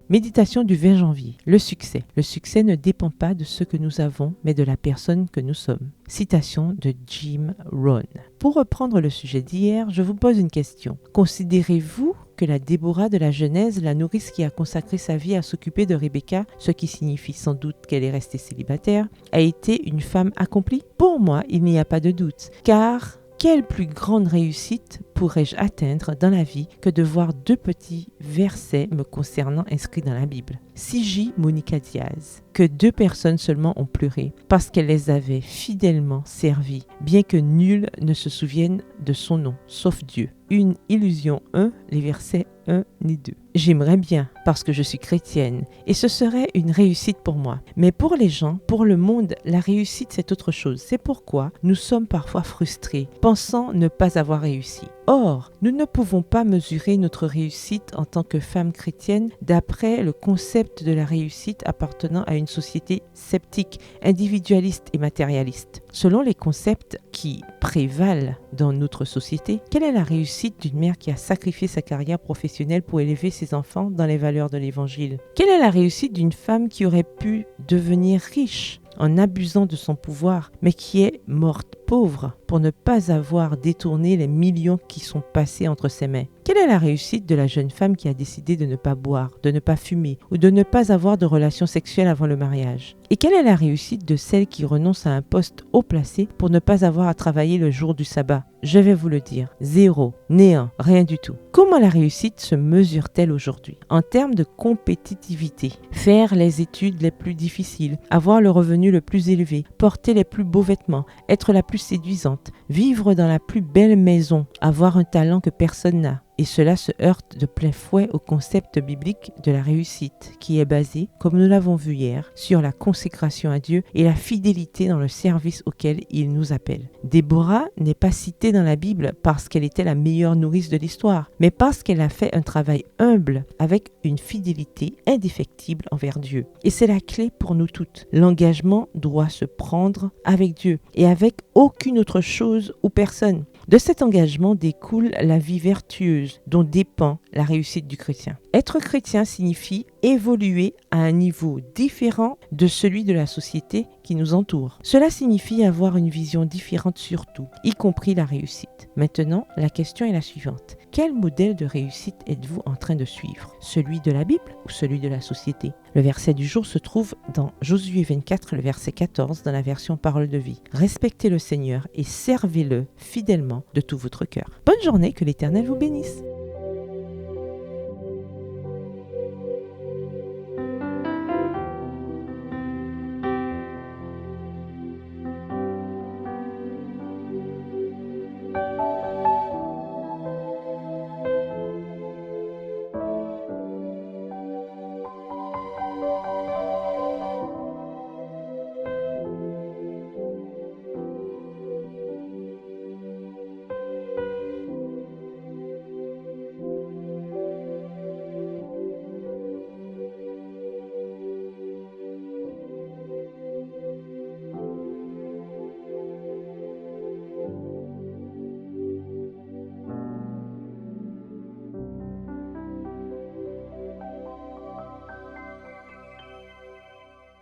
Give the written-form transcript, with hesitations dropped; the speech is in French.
Méditation du 20 janvier. Le succès. Le succès ne dépend pas de ce que nous avons, mais de la personne que nous sommes. Citation de Jim Rohn. Pour reprendre le sujet d'hier, je vous pose une question. Considérez-vous que la Déborah de la Genèse, la nourrice qui a consacré sa vie à s'occuper de Rebecca, ce qui signifie sans doute qu'elle est restée célibataire, a été une femme accomplie? Pour moi, il n'y a pas de doute, car quelle plus grande réussite pourrais-je atteindre dans la vie que de voir 2 petits versets me concernant inscrits dans la Bible? C.J. Monica Diaz, que 2 personnes seulement ont pleuré parce qu'elle les avait fidèlement servies, bien que nul ne se souvienne de son nom, sauf Dieu. Une illusion 1, les versets 1 et 2. J'aimerais bien parce que je suis chrétienne et ce serait une réussite pour moi. Mais pour les gens, pour le monde, la réussite c'est autre chose. C'est pourquoi nous sommes parfois frustrés, pensant ne pas avoir réussi. Or, nous ne pouvons pas mesurer notre réussite en tant que femmes chrétiennes d'après le concept de la réussite appartenant à une société sceptique, individualiste et matérialiste. Selon les concepts qui prévalent dans notre société, quelle est la réussite d'une mère qui a sacrifié sa carrière professionnelle pour élever ses enfants dans les valeurs de l'Évangile? Quelle est la réussite d'une femme qui aurait pu devenir riche en abusant de son pouvoir, mais qui est morte pauvre pour ne pas avoir détourné les millions qui sont passés entre ses mains? Quelle est la réussite de la jeune femme qui a décidé de ne pas boire, de ne pas fumer ou de ne pas avoir de relations sexuelles avant le mariage? Et quelle est la réussite de celle qui renonce à un poste haut placé pour ne pas avoir à travailler le jour du sabbat? Je vais vous le dire, 0, néant, rien du tout. Comment la réussite se mesure-t-elle aujourd'hui? En termes de compétitivité, faire les études les plus difficiles, avoir le revenu le plus élevé, porter les plus beaux vêtements, être la plus séduisante, vivre dans la plus belle maison, avoir un talent que personne n'a. Et cela se heurte de plein fouet au concept biblique de la réussite, qui est basé, comme nous l'avons vu hier, sur la consécration à Dieu et la fidélité dans le service auquel il nous appelle. Déborah n'est pas citée dans la Bible parce qu'elle était la meilleure nourrice de l'histoire, mais parce qu'elle a fait un travail humble avec une fidélité indéfectible envers Dieu. Et c'est la clé pour nous toutes. L'engagement doit se prendre avec Dieu et avec aucune autre chose ou personne. De cet engagement découle la vie vertueuse dont dépend la réussite du chrétien. Être chrétien signifie évoluer à un niveau différent de celui de la société qui nous entoure. Cela signifie avoir une vision différente sur tout, y compris la réussite. Maintenant, la question est la suivante. Quel modèle de réussite êtes-vous en train de suivre? Celui de la Bible ou celui de la société? Le verset du jour se trouve dans Josué 24, le verset 14, dans la version Parole de vie. Respectez le Seigneur et servez-le fidèlement de tout votre cœur. Bonne journée, que l'Éternel vous bénisse.